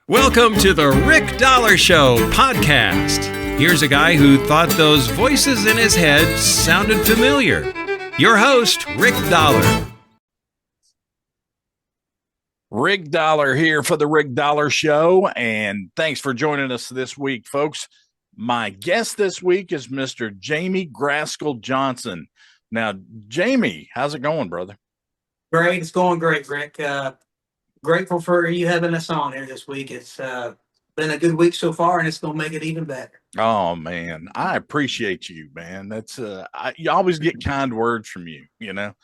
Welcome to the Rick Dollar Show podcast. Here's a guy who thought those voices in his head sounded familiar. Your host, Rick Dollar. Rick Dollar here for the Rick Dollar Show, and thanks for joining us this week, folks. My guest this week is Mr. Jamie Graskell Johnson. Now, Jamie, how's it going, brother? Great. It's going great, Rick. Grateful for you having us on here this week. It's been a good week so far, and it's going to make it even better. Oh, man, I appreciate you, man. That's you always get kind words from you, you know.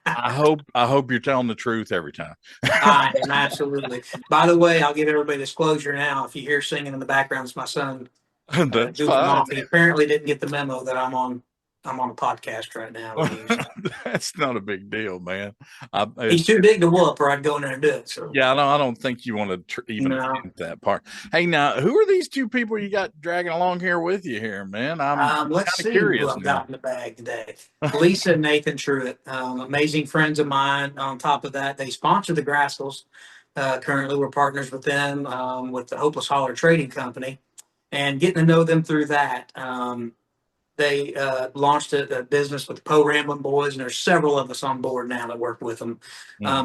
I hope you're telling the truth every time. I am, absolutely. By the way, I'll give everybody disclosure now. If you hear singing in the background, it's my son. That's fine. He apparently didn't get the memo that I'm on a podcast right now. That's not a big deal, man. He's too big to whoop, or I'd go in there and do it. So yeah, I don't think you want to even hint that part. Hey, now, who are these two people you got dragging along here with you here, man? I'm let's see curious who I've got in the bag today. Lisa and Nathan Truitt, amazing friends of mine. On top of that, they sponsor the Graskells. Currently, we're partners with them with the Holler Trading Company, and getting to know them through that. They launched a business with the Poe Ramblin' Boys, and there's several of us on board now that work with them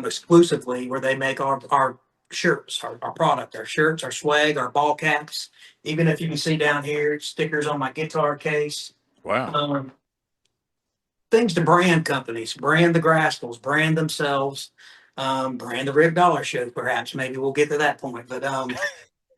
exclusively, where they make our shirts, our product, our shirts, our swag, our ball caps. Even if you can see down here, stickers on my guitar case. Wow. Things to brand companies, brand the Graskells, brand themselves, brand the Rick Dollar Show, perhaps. Maybe we'll get to that point. But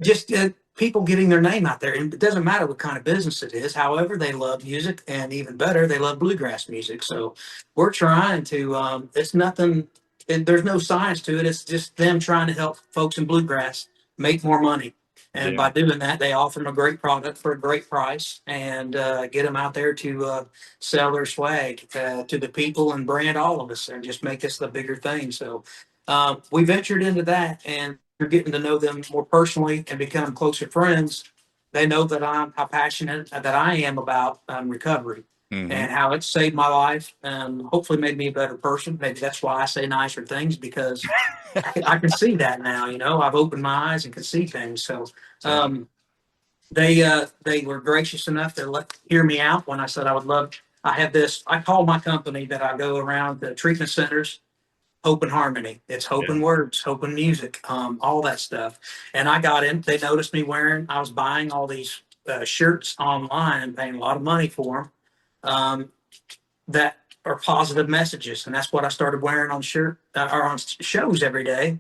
just people getting their name out there. And it doesn't matter what kind of business it is. However, they love music, and even better, they love bluegrass music. So we're trying to, it's nothing, there's no science to it. It's just them trying to help folks in bluegrass make more money. And by doing that, they offer them a great product for a great price, and get them out there to sell their swag to the people and brand all of us, and just make this the bigger thing. So we ventured into that, and you're getting to know them more personally and become closer friends. They know that how passionate that I am about recovery and how it saved my life and hopefully made me a better person. Maybe that's why I say nicer things, because I can see that now. You know, I've opened my eyes and can see things. So they were gracious enough to hear me out when I said I would love. I have this. I call my company that I go around the treatment centers Hope and Harmony. It's hope and words, hope and music, all that stuff. And I got in. They noticed me I was buying all these shirts online and paying a lot of money for them that are positive messages. And that's what I started wearing on or on shows every day.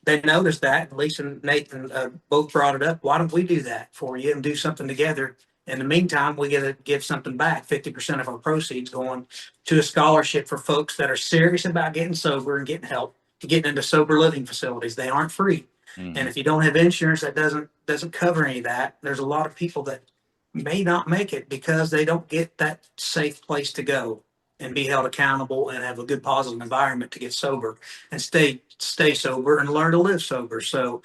They noticed that. Lisa and Nathan both brought it up. Why don't we do that for you and do something together? In the meantime, we get to give something back. 50% of our proceeds going to a scholarship for folks that are serious about getting sober and getting help, getting into sober living facilities. They aren't free. And if you don't have insurance that doesn't cover any of that, there's a lot of people that may not make it because they don't get that safe place to go and be held accountable and have a good positive environment to get sober and stay sober and learn to live sober. So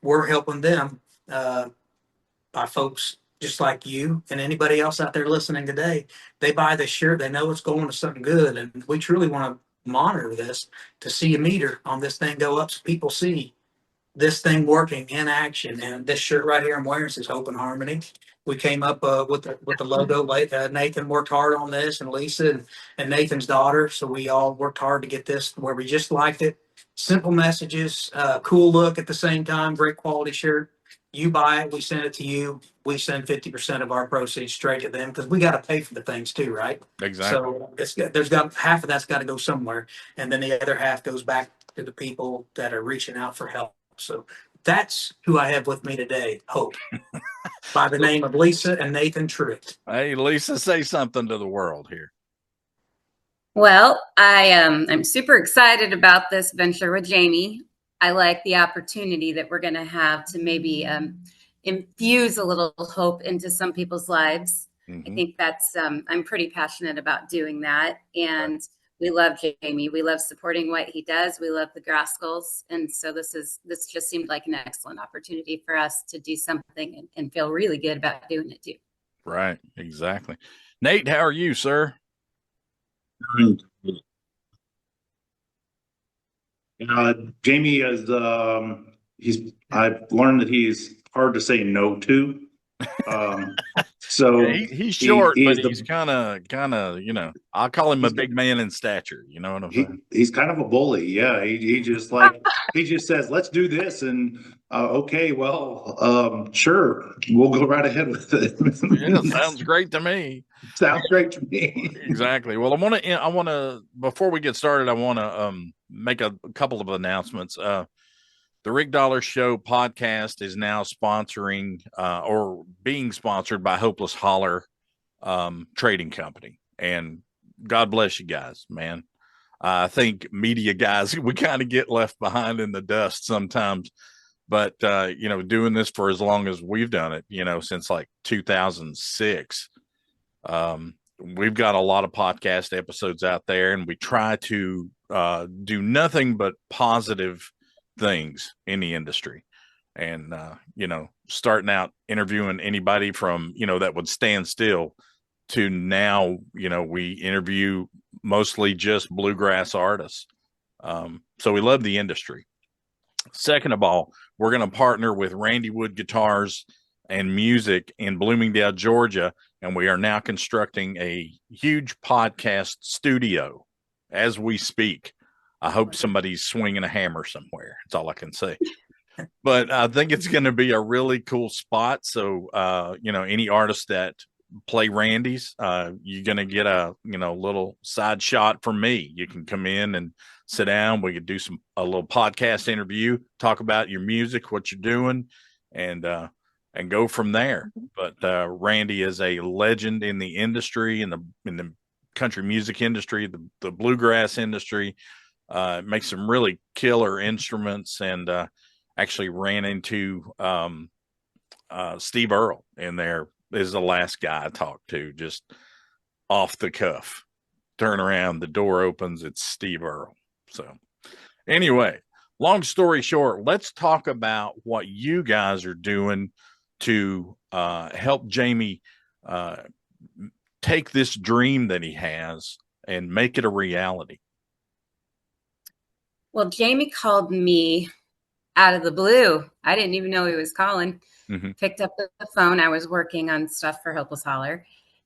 we're helping them by folks just like you and anybody else out there listening today. They buy this shirt, they know it's going to something good, and we truly want to monitor this to see a meter on this thing go up so people see this thing working in action. And this shirt right here I'm wearing says Hope and Harmony. We came up with the logo. Nathan worked hard on this, and Lisa and Nathan's daughter. So we all worked hard to get this where we just liked it. Simple messages, cool look at the same time, great quality shirt. You buy it, we send it to you. We send 50% of our proceeds straight to them because we got to pay for the things too, right? Exactly. So there's got half of that's got to go somewhere, and then the other half goes back to the people that are reaching out for help. So that's who I have with me today, Hope, by the name of Lisa and Nathan Truitt. Hey, Lisa, say something to the world here. Well, I'm super excited about this venture with Jamie. I like the opportunity that we're going to have to maybe infuse a little hope into some people's lives. I think that's I'm pretty passionate about doing that. And we love Jamie. We love supporting what he does. We love the Graskells. And so this just seemed like an excellent opportunity for us to do something and feel really good about doing it too. Right. Exactly. Nate, how are you, sir? Jamie is I've learned that he's hard to say no to. So Yeah, he's short, he but is he's kind of, I'll call him a big man in stature. You know what I'm saying? he's kind of a bully. Yeah. He just like, he just says, let's do this. And, okay, well, sure. We'll go right ahead with it. Yeah, sounds great to me. Sounds great to me. Exactly. Well, I want to, before we get started, I want to make a couple of announcements. The Rick Dollar Show podcast is now sponsoring or being sponsored by Hopeless Holler Trading Company. And God bless you guys, man. I think media guys, we kind of get left behind in the dust sometimes. But, doing this for as long as we've done it, since like 2006, we've got a lot of podcast episodes out there, and we try to do nothing but positive things in the industry. And starting out interviewing anybody from that would stand still to now we interview mostly just bluegrass artists. So we love the industry. Second of all, we're going to partner with Randy Wood Guitars and Music in Bloomingdale, Georgia, and we are now constructing a huge podcast studio as we speak. I hope somebody's swinging a hammer somewhere. That's all I can say. But I think it's going to be a really cool spot. So, any artists that play Randy's, you're going to get a, little side shot from me. You can come in and sit down. We could do a little podcast interview, talk about your music, what you're doing, and go from there. But Randy is a legend in the industry, in the country music industry, the bluegrass industry. Makes some really killer instruments, and actually ran into Steve Earle in there. Is the last guy I talked to, just off the cuff. Turn around, the door opens, it's Steve Earle. So anyway, long story short, let's talk about what you guys are doing to help Jamie take this dream that he has and make it a reality. Well, Jamie called me out of the blue. I didn't even know he was calling. Mm-hmm. Picked up the phone. I was working on stuff for Hopeless Holler,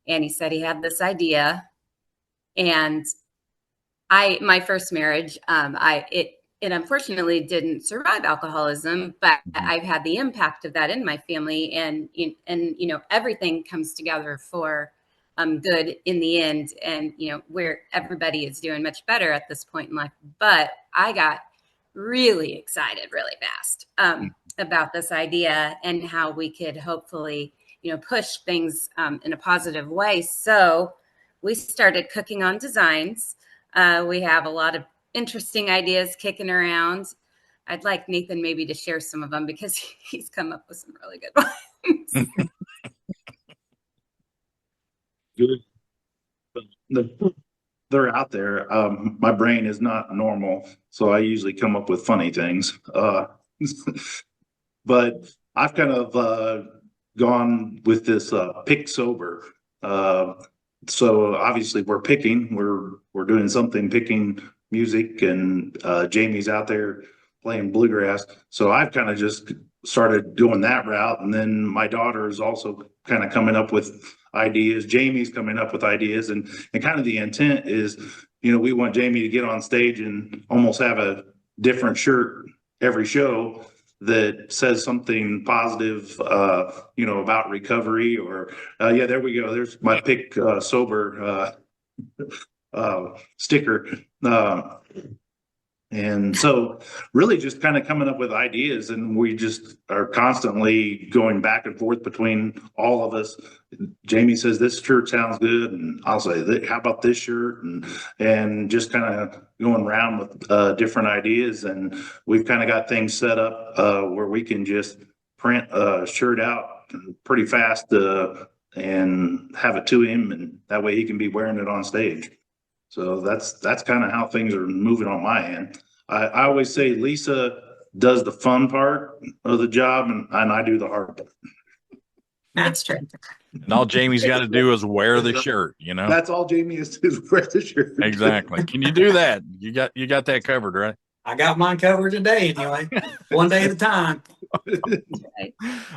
and he said he had this idea. And my first marriage, it unfortunately didn't survive alcoholism, but I've had the impact of that in my family, and everything comes together for good in the end, and where everybody is doing much better at this point in life. But I got really excited really fast about this idea and how we could hopefully push things in a positive way. So we started cooking on designs. We have a lot of interesting ideas kicking around. I'd like Nathan maybe to share some of them because he's come up with some really good ones. Good. They're out there. My brain is not normal, so I usually come up with funny things. But I've kind of gone with this pick sober. So obviously we're picking. We're doing something, picking music, and Jamie's out there playing bluegrass. So I've kind of just started doing that route, and then my daughter is also kind of coming up with ideas. Jamie's coming up with ideas, and kind of the intent is, we want Jamie to get on stage and almost have a different shirt every show that says something positive, about recovery, or there we go. There's my pick sober sticker. And so really just kind of coming up with ideas, and we just are constantly going back and forth between all of us. Jamie says, this shirt sounds good. And I'll say, how about this shirt? And just kind of going around with different ideas. And we've kind of got things set up where we can just print a shirt out pretty fast and have it to him. And that way he can be wearing it on stage. So that's kind of how things are moving on my end. I always say Lisa does the fun part of the job, and I do the hard part. That's true. And all Jamie's got to do is wear the shirt, That's all Jamie is wear the shirt. Exactly. Can you do that? You got that covered, right? I got mine covered today anyway. One day at a time.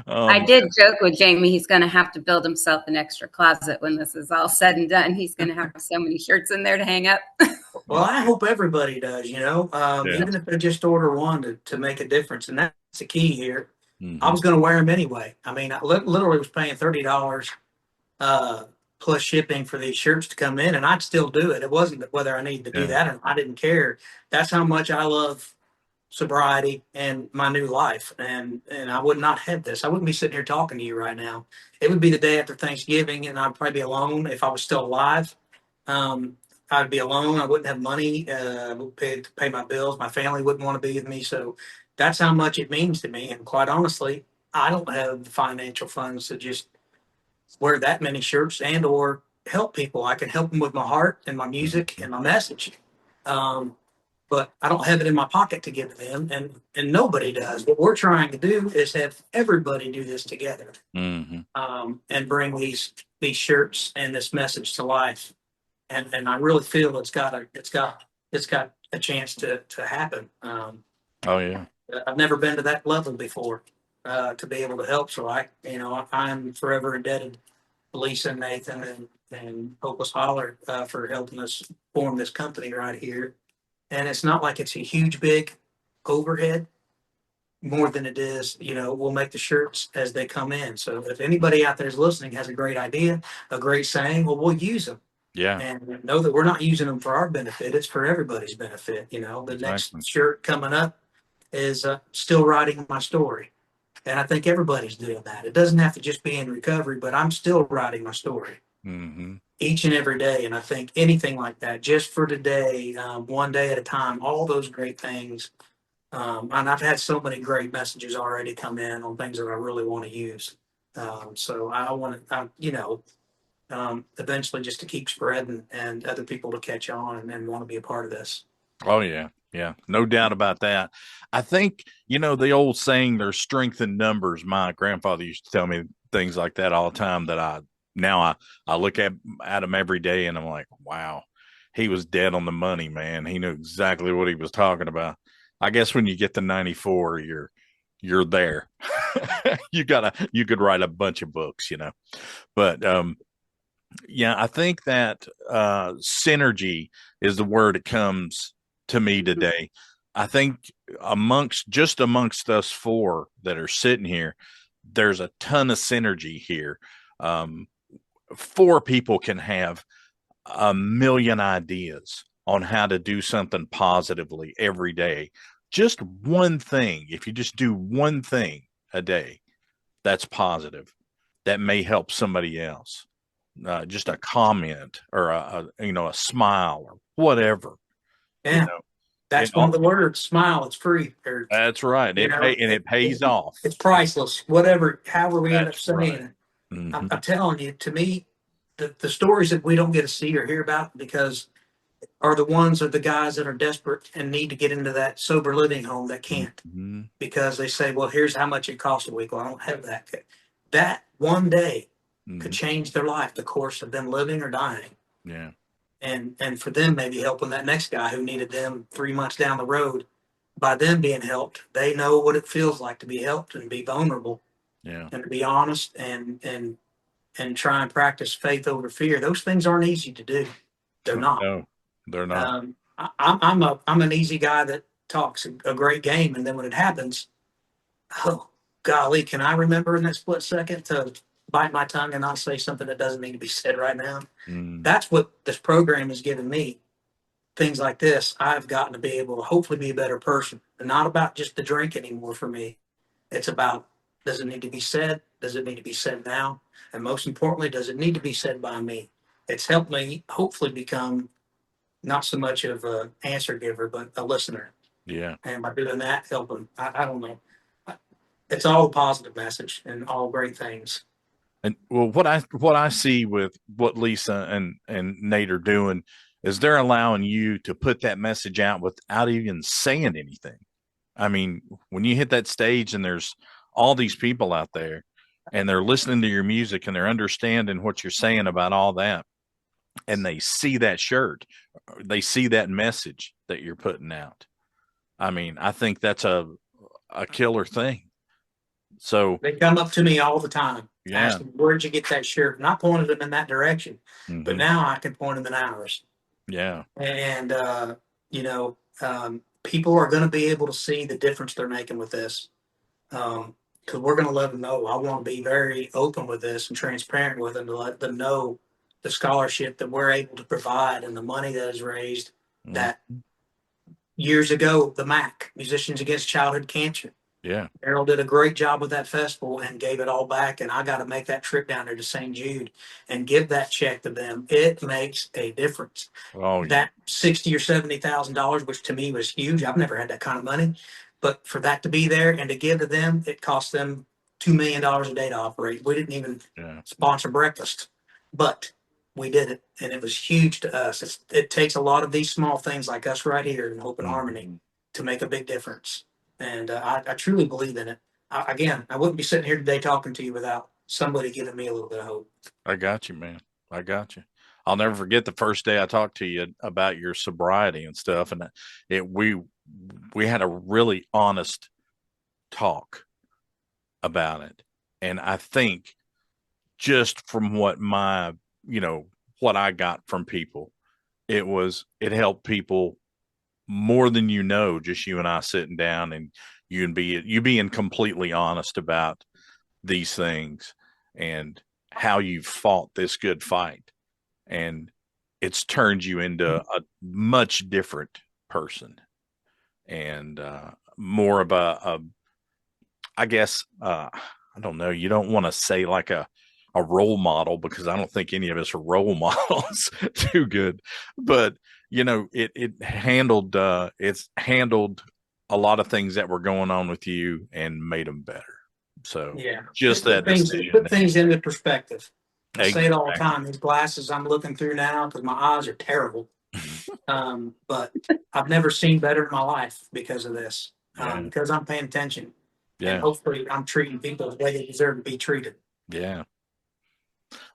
I did joke with Jamie. He's going to have to build himself an extra closet when this is all said and done. He's going to have so many shirts in there to hang up. Well, I hope everybody does, even if they just order one to make a difference. And that's the key here. I was going to wear them anyway. I mean, I literally was paying $30 plus shipping for these shirts to come in, and I'd still do it. It wasn't whether I needed to do that or I didn't care. That's how much I love sobriety and my new life. And I would not have this. I wouldn't be sitting here talking to you right now. It would be the day after Thanksgiving, and I'd probably be alone if I was still alive. I'd be alone. I wouldn't have money to pay my bills. My family wouldn't want to be with me. So that's how much it means to me. And quite honestly, I don't have the financial funds to just wear that many shirts and or help people. I can help them with my heart and my music and my message. But I don't have it in my pocket to give to them, and nobody does. What we're trying to do is have everybody do this together, and bring these shirts and this message to life. And I really feel it's got a chance to happen. Oh yeah, I've never been to that level before to be able to help. So I'm forever indebted to Lisa and Nathan and Hopeless Holler for helping us form this company right here. And it's not like it's a huge, big overhead more than it is, we'll make the shirts as they come in. So if anybody out there is listening has a great idea, a great saying, well, we'll use them. Yeah. And know that we're not using them for our benefit. It's for everybody's benefit. The next shirt coming up is still writing my story. And I think everybody's doing that. It doesn't have to just be in recovery, but I'm still writing my story. Each and every day. And I think anything like that, just for today, one day at a time, all those great things. And I've had so many great messages already come in on things that I really want to use. So I want to, eventually just to keep spreading and other people to catch on and want to be a part of this. Oh yeah. Yeah. No doubt about that. I think, the old saying, there's strength in numbers. My grandfather used to tell me things like that all the time that I look at him every day and I'm like, wow, he was dead on the money, man. He knew exactly what he was talking about. I guess when you get to 94, you're there. You could write a bunch of books, but, yeah, I think that, synergy is the word that comes to me today. I think amongst us four that are sitting here, there's a ton of synergy here. Four people can have a million ideas on how to do something positively every day. Just one thing. If you just do one thing a day, that's positive. That may help somebody else. Just a comment or a smile or whatever. Yeah. That's one of the words, smile. It's free. That's right. It pays off. It's priceless. However we end up saying right. it. I'm telling you, to me, the stories that we don't get to see or hear about because are the ones of the guys that are desperate and need to get into that sober living home that can't because they say, well, here's how much it costs a week. Well, I don't have that. That one day could change their life, the course of them living or dying. Yeah. And for them, maybe helping that next guy who needed them 3 months down the road. By them being helped, they know what it feels like to be helped and be vulnerable. Yeah. And to be honest and try and practice faith over fear. Those things aren't easy to do. They're not. No, they're not. I'm an easy guy that talks a great game, and then when it happens, oh golly, can I remember in that split second to bite my tongue and not say something that doesn't need to be said right now? That's what this program has given me. Things like this, I've gotten to be able to hopefully be a better person. And not about just the drink anymore for me. It's about, does it need to be said? Does it need to be said now? And most importantly, does it need to be said by me? It's helped me hopefully become not so much of an answer giver, but a listener. Yeah. And by doing that, helping, I don't know. It's all a positive message and all great things. And well, what I see with what Lisa and Nate are doing is they're allowing you to put that message out without even saying anything. I mean, when you hit that stage and there's all these people out there and they're listening to your music and they're understanding what you're saying about all that, and they see that shirt, they see that message that you're putting out, I mean, I think that's a killer thing. So They come up to me all the time, yeah. asking, "Where'd you get that shirt?" And I pointed them in that direction, but Mhm. now I can point them in ours. Yeah. And people are going to be able to see the difference they're making with this. Because we're going to let them know. I want to be very open with this and transparent with them to let them know the scholarship that we're able to provide and the money that is raised. Mhm. That years ago, the MAC, Musicians Against Childhood Cancer, Yeah. Errol did a great job with that festival and gave it all back. And I got to make that trip down there to St. Jude and give that check to them. It makes a difference. Oh, yeah. That $60,000 or $70,000, which to me was huge. I've never had that kind of money, but for that to be there and to give to them, it cost them $2 million a day to operate. We didn't even Yeah. sponsor breakfast, but we did it, and it was huge to us. It takes a lot of these small things like us right here in Hope and Harmony Mhm. to make a big difference. And I truly believe in it. Again, I wouldn't be sitting here today talking to you without somebody giving me a little bit of hope. I got you, man. I got you. I'll never forget the first day I talked to you about your sobriety and stuff, and we had a really honest talk about it. And I think just from what I got from people, it helped people more than just you and I sitting down and you being completely honest about these things and how you've fought this good fight. And it's turned you into a much different person and more of I guess, I don't know, you don't want to say like a role model because I don't think any of us are role models too good, but it's handled a lot of things that were going on with you and made them better. So Yeah, just that decision. put things into perspective. I say it all the Exactly. time. These glasses I'm looking through now because my eyes are terrible. But I've never seen better in my life because of this. Yeah. Because I'm paying attention, and Yeah. hopefully I'm treating people the way they deserve to be treated. Yeah.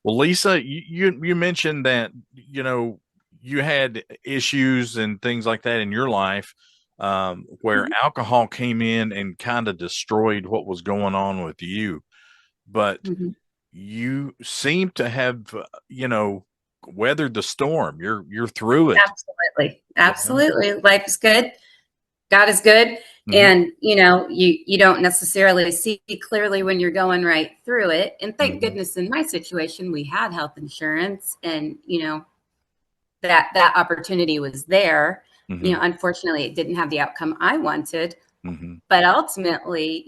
Well, Lisa, you mentioned that you had issues and things like that in your life, where alcohol came in and kind of destroyed what was going on with you. But Mhm. you seem to have, weathered the storm. You're through it. Absolutely. Absolutely. Life is good. God is good. Mhm. And you don't necessarily see clearly when you're going right through it. And thank Mhm. goodness in my situation we had health insurance, and that opportunity was there. Mhm. Unfortunately it didn't have the outcome I wanted, Mhm. but ultimately,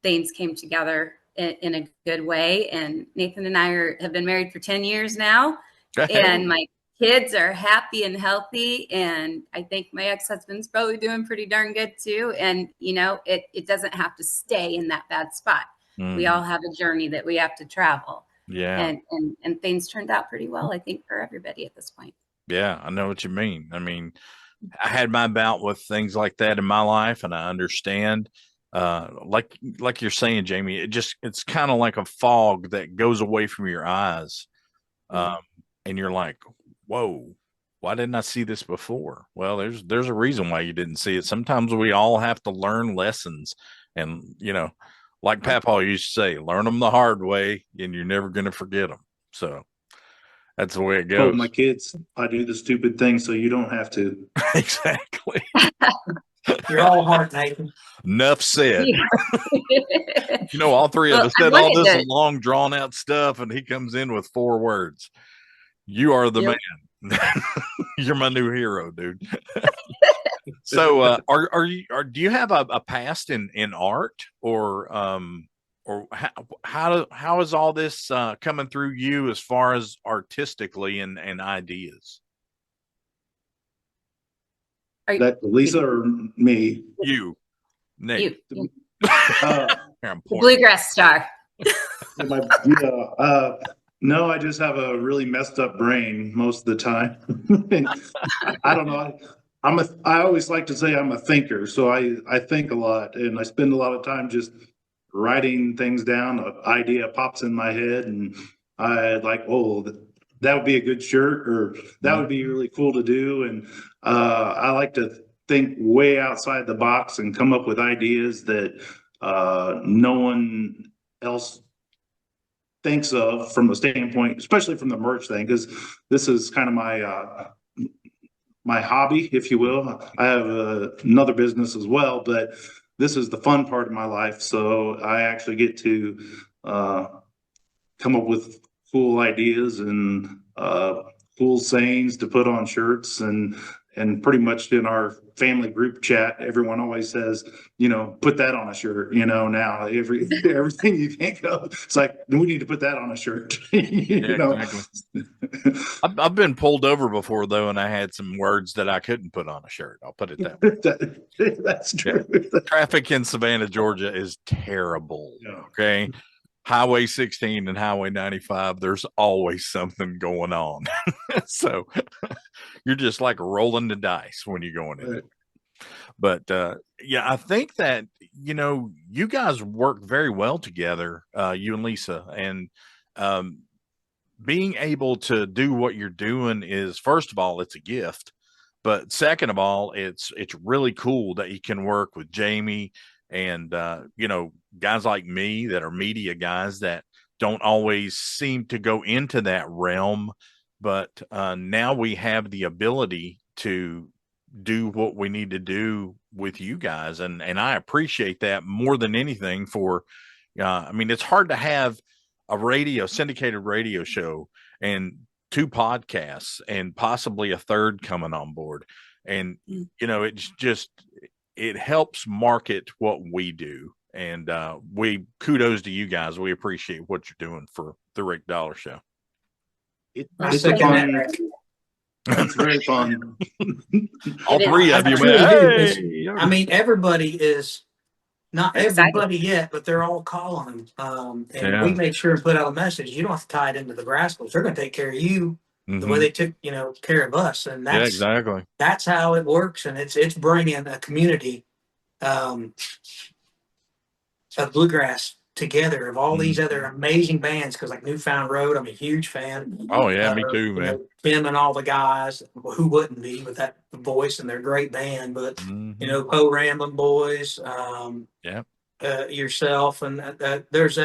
things came together in a good way. And Nathan and I have been married for 10 years now, and my kids are happy and healthy. And I think my ex-husband's probably doing pretty darn good too. And, it doesn't have to stay in that bad spot. We Mhm. all have a journey that we have to travel. Yeah. And things turned out pretty well, I think, for everybody at this point. Yeah, I know what you mean. I mean, I had my bout with things like that in my life, and I understand. Like you're saying, Jamie, it's kind of like a fog that goes away from your eyes, um, and you're like, "Whoa, why didn't I see this before?" Well, there's a reason why you didn't see it. Sometimes we all have to learn lessons, and like Papa used to say, learn them the hard way, and you're never going to forget them. So that's the way it Told my goes. kids I do the stupid thing so you don't have to. Exactly. You're all heart, Nathan. Enough said. Yeah. All three of Well, us I said all wanted this to. long, drawn out stuff, and he comes in with 4 words. You are the Yep. man. You're my new hero, dude. So, do you have a past in art, or how is all this coming through you as far as artistically and ideas? Are That Lisa or me? You, Nate. you Uh, Here, I'm the pointing. bluegrass star? yeah. No, I just have a really messed up brain most of the time. I don't know. I always like to say I'm a thinker, so I think a lot, and I spend a lot of time just writing things down. An idea pops in my head, and I like, oh, that would be a good shirt, or that would be really cool to do. And I like to think way outside the box and come up with ideas that no one else thinks of from a standpoint, especially from the merch thing, because this is kind of my hobby, if you will. I have another business as well, but this is the fun part of my life. So I actually get to come up with cool ideas and cool sayings to put on shirts, and pretty much in our family group chat, everyone always says, put that on a shirt. Now everything you think of, it's like, we need to put that on a shirt. Exactly. I've been pulled over before though, and I had some words that I couldn't put on a shirt. I'll put it that way. That's true. Yeah. Traffic in Savannah, Georgia is terrible. Yeah. Okay. Highway 16 and Highway 95, there's always something going on. So you're just like rolling the dice when you're going in. Right. But yeah, I think that, you guys work very well together, you and Lisa, and being able to do what you're doing is, first of all, it's a gift. But second of all, it's really cool that you can work with Jamie and, guys like me that are media guys that don't always seem to go into that realm. But now we have the ability to do what we need to do with you guys. And I appreciate that more than anything it's hard to have a syndicated radio show and 2 podcasts and possibly a third coming on board. And, it helps market what we do. And kudos to you guys. We appreciate what you're doing for the Rick Dollar Show. It's fun. It's very fun. All 3 of you, man. Hey. I mean, everybody is not everybody yet, but they're all calling. We make sure and put out a message. You don't have to tie it into the Graskels. They're going to take care of you the way they took, care of us. And that's exactly. That's how it works. And it's bringing a community of bluegrass together of all these other amazing bands. Because like Newfound Road, I'm a huge fan. Oh yeah, me too, man. Tim and all the guys, who wouldn't be with that voice, and they're a great band. But Poe Ramblin' Boys, yourself, and there's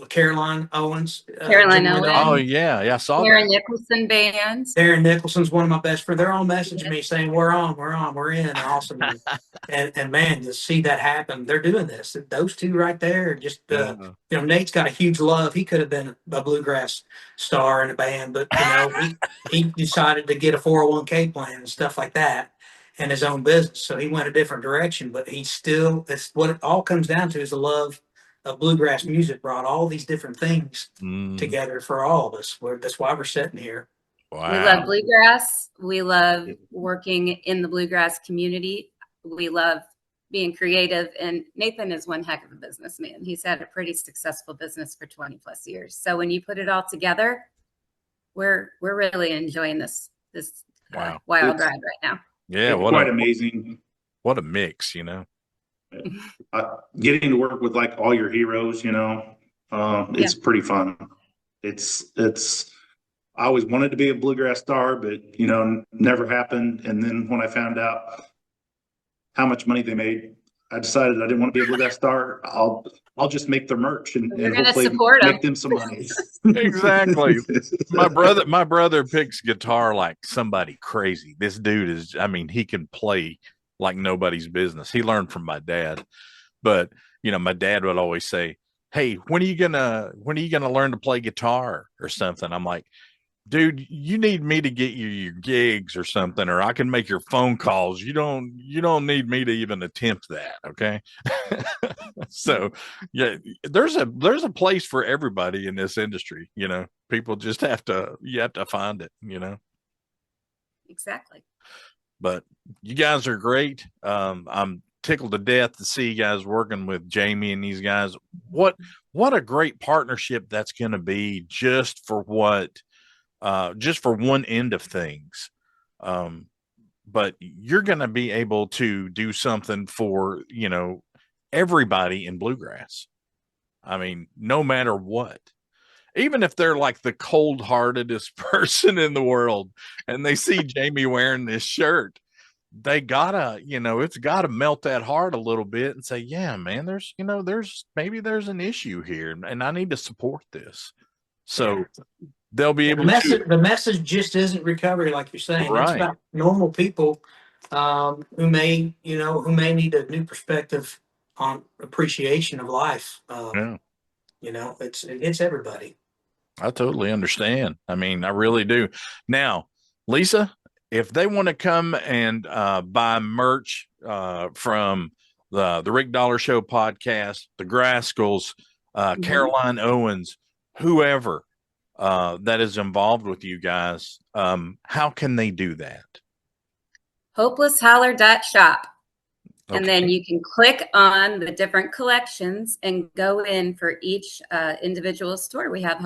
Caroline Owens. Oh yeah, I saw Darren that. Nicholson band. Darren Nicholson's one of my best friends. They're all messaging me saying we're in, awesome. and man, to see that happen, they're doing this. Those 2 right there, just Nate's got a huge love. He could have been a bluegrass star in a band, but he decided to get a 401k plan and stuff like that, and his own business. So he went a different direction, but it's what it all comes down to is the love of bluegrass music brought all these different things together for all of us. That's why we're sitting here. Wow. We love bluegrass. We love working in the bluegrass community. We love being creative, and Nathan is one heck of a businessman. He's had a pretty successful business for 20 plus years. So when you put it all together, we're really enjoying this wild ride right now. Yeah, quite amazing. What a mix, Getting to work with like all your heroes, it's pretty fun. It's I always wanted to be a bluegrass star, but never happened. And then when I found out how much money they made, I decided I didn't want to be a bluegrass star. I'll just make their merch and hopefully make them some money. Exactly. My brother picks guitar like somebody crazy. This dude he can play like nobody's business. He learned from my dad. But, my dad would always say, "Hey, when are you gonna learn to play guitar or something?" I'm like, "Dude, you need me to get you your gigs or something, or I can make your phone calls. You don't need me to even attempt that." Okay. So yeah, there's a place for everybody in this industry. People just you have to find it, Exactly. But you guys are great. I'm tickled to death to see you guys working with Jamie and these guys. What a great partnership that's going to be just for one end of things. But you're going to be able to do something for, everybody in bluegrass. No matter what. Even if they're like the cold-heartedest person in the world and they see Jamie wearing this shirt, they gotta, it's gotta melt that heart a little bit and say, yeah, man, there's an issue here, and I need to support this. So they'll be able to. The message just isn't recovery, like you're saying. It's Right. about normal people who may need a new perspective on appreciation of life. Yeah, It's everybody. I totally understand. I mean, I really do. Now, Lisa, if they want to come and buy merch from the Rick Dollar Show podcast, the Grascals, Caroline Owens, whoever that is involved with you guys, how can they do that? hopelessholler.shop. Okay. And then you can click on the different collections and go in for each individual store. We have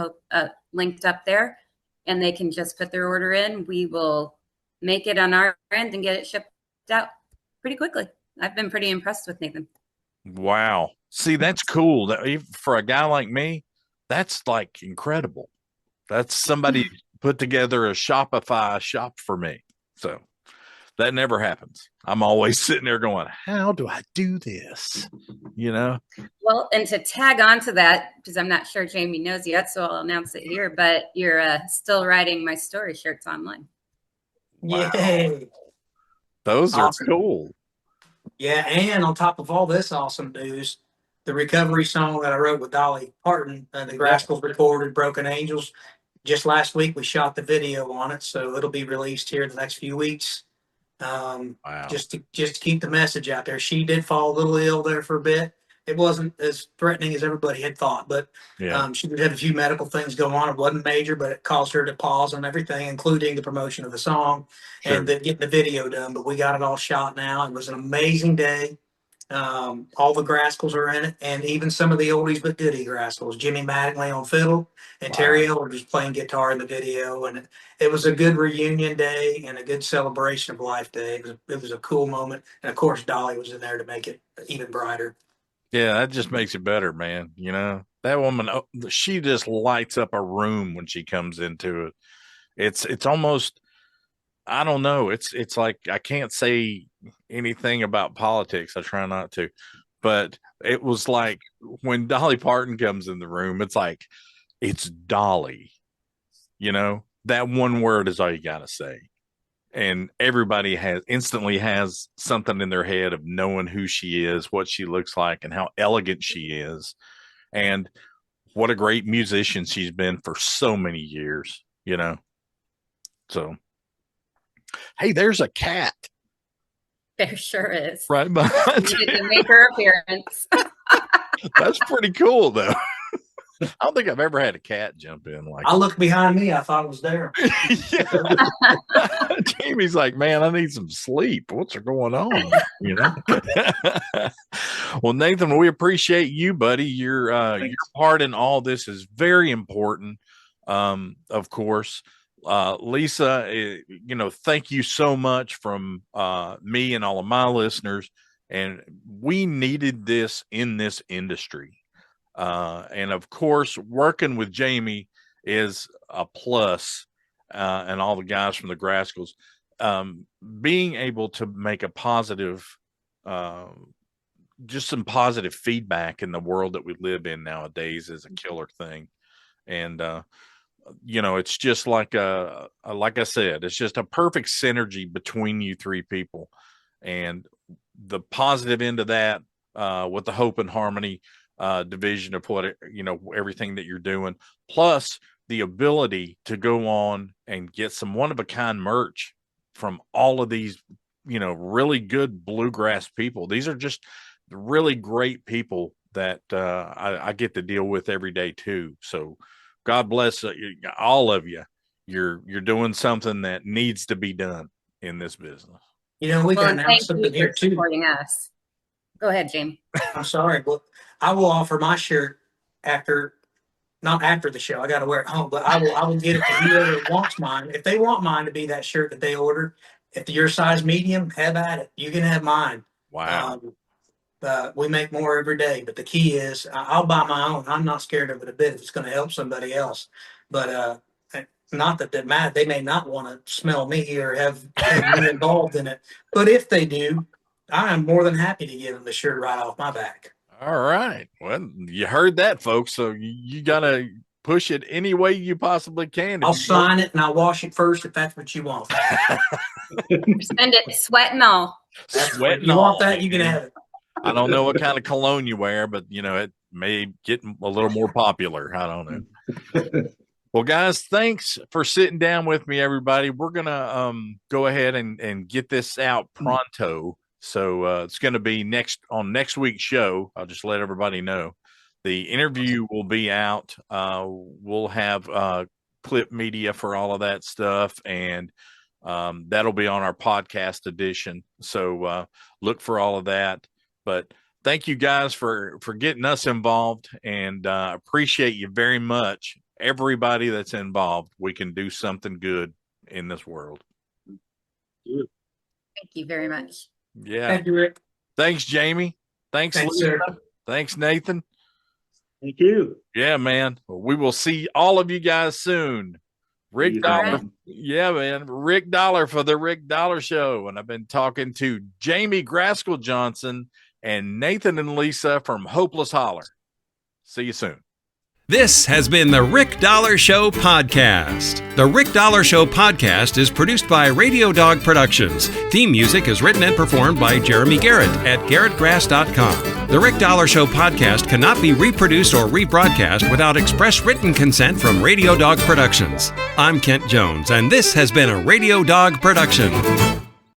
linked up there, and they can just put their order in. We will make it on our end and get it shipped out pretty quickly. I've been pretty impressed with Nathan. Wow. See, that's cool. For a guy like me, that's like incredible. That's somebody put together a Shopify shop for me. So that never happens. I'm always sitting there going, how do I do this? Well, and to tag on to that, because I'm not sure Jamie knows yet, so I'll announce it here, but you're still writing my story shirts online. Wow. Yay. Those Awesome. are cool. Yeah, and on top of all this awesome news, the recovery song that I wrote with Dolly Parton, the Grascals recorded Broken Angels. Just last week, we shot the video on it, so it'll be released here in the next few weeks. Wow. Just to keep the message out there. She did fall a little ill there for a bit. It wasn't as threatening as everybody had thought, but she did have a few medical things go on. It wasn't major, but it caused her to pause on everything, including the promotion of the song and getting the video done. But we got it all shot now. It was an amazing day. All the Grascals are in it, and even some of the oldies but goodie Grascals. Jimmy Mattingly on fiddle, and Terry Eller just playing guitar in the video. And it was a good reunion day and a good celebration of life day. It was a cool moment, and of course Dolly was in there to make it even brighter. Yeah, that just makes it better, man. That woman, she just lights up a room when she comes into it. It's almost, I don't know. It's like I can't say anything about politics. I try not to, but it was like when Dolly Parton comes in the room, it's like it's Dolly. That one word is all you gotta say, and everybody instantly has something in their head of knowing who she is, what she looks like, and how elegant she is, and what a great musician she's been for so many years. So. Hey, there's a cat. There sure is. Right behind you. To make her appearance. That's pretty cool, though. I don't think I've ever had a cat jump in like. I looked behind me. I thought it was there. Jamie's like, man, I need some sleep. What's going on? Well, Nathan, we appreciate you, buddy. Your part in all this is very important. Of course. Lisa, thank you so much from me and all of my listeners. And we needed this in this industry. And of course, working with Jamie is a plus, and all the guys from the Grascals. Being able to make a positive, just some positive feedback in the world that we live in nowadays is a killer thing. And, it's just like I said, it's just a perfect synergy between you three people, and the positive end of that, with the Hope and Harmony division of what everything that you're doing, plus the ability to go on and get some one-of-a-kind merch from all of these really good bluegrass people. These are just really great people that I get to deal with every day too. So God bless all of you. You're doing something that needs to be done in this business. We can announce something here too. Supporting us. Go ahead, Jamie. I'm sorry, but I will offer my shirt not after the show. I got to wear it home, but I will get it to whoever wants mine. If they want mine to be that shirt that they ordered, if you're size medium, have at it. You can have mine. Wow. We make more every day, but the key is I'll buy my own. I'm not scared of it a bit if it's going to help somebody else. But not that that matter. They may not want to smell me or have me involved in it, but if they do, I am more than happy to give them the shirt right off my back. All right. Well, you heard that, folks. So you got to push it any way you possibly can. I'll sign it and I'll wash it first if that's what you want. Send it sweat and all. Sweating you want all, that, you can man. have it. I don't know what kind of cologne you wear, but it may get a little more popular. I don't know. Well, guys, thanks for sitting down with me, everybody. We're gonna go ahead and get this out pronto. So it's going to be next week's show. I'll just let everybody know. The interview will be out. We'll have clip media for all of that stuff, and that'll be on our podcast edition. So look for all of that. But thank you guys for getting us involved, and appreciate you very much. Everybody that's involved, we can do something good in this world. Thank you very much. Yeah. Thank you, Rick. Thanks, Jamie. Thanks, Lisa. Sir. Thanks, Nathan. Thank you. Yeah, man. Well, we will see all of you guys soon. Rick Dollar. Yeah, man. Rick Dollar for the Rick Dollar Show. And I've been talking to Jamie Graskell Johnson and Nathan and Lisa from Hopeless Holler. See you soon. This has been the Rick Dollar Show podcast. The Rick Dollar Show podcast is produced by Radio Dog Productions. Theme music is written and performed by Jeremy Garrett at garrettgrass.com. The Rick Dollar Show podcast cannot be reproduced or rebroadcast without express written consent from Radio Dog Productions. I'm Kent Jones, and this has been a Radio Dog production.